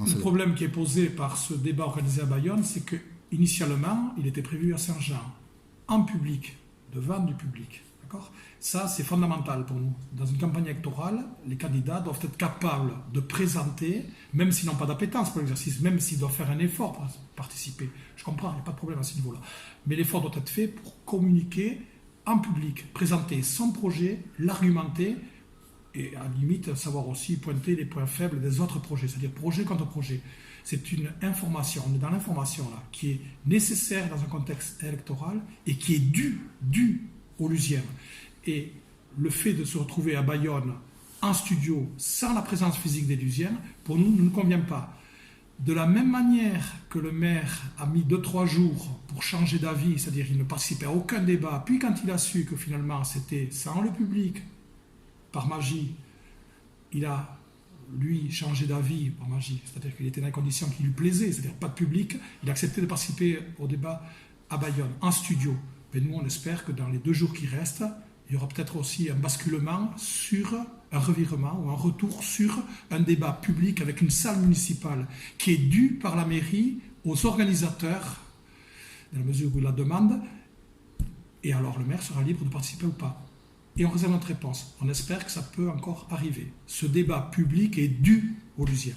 Le problème qui est posé par ce débat organisé à Bayonne, c'est que initialement, il était prévu à Saint-Jean, en public, devant du public. D'accord ? Ça, c'est fondamental pour nous. Dans une campagne électorale, les candidats doivent être capables de présenter, même s'ils n'ont pas d'appétence pour l'exercice, même s'ils doivent faire un effort pour participer. Je comprends, il n'y a pas de problème à ce niveau-là. Mais l'effort doit être fait pour communiquer en public, présenter son projet, l'argumenter, et à la limite, savoir aussi pointer les points faibles des autres projets, c'est-à-dire projet contre projet. C'est une information, on est dans l'information là, qui est nécessaire dans un contexte électoral et qui est due aux Lusiens. Et le fait de se retrouver à Bayonne, en studio, sans la présence physique des Lusiens, pour nous, ne convient pas. De la même manière que le maire a mis 2-3 jours pour changer d'avis, c'est-à-dire qu'il ne participait à aucun débat, puis quand il a su que finalement c'était sans le public, par magie, il a, lui, changé d'avis par magie, c'est-à-dire qu'il était dans les conditions qui lui plaisaient, c'est-à-dire pas de public, il a accepté de participer au débat à Bayonne, en studio. Mais nous, on espère que dans les 2 jours qui restent, il y aura peut-être aussi un basculement sur un revirement ou un retour sur un débat public avec une salle municipale qui est due par la mairie aux organisateurs, dans la mesure où ils la demandent, et alors le maire sera libre de participer ou pas. Et on réserve notre réponse. On espère que ça peut encore arriver. Ce débat public est dû aux Lusiens.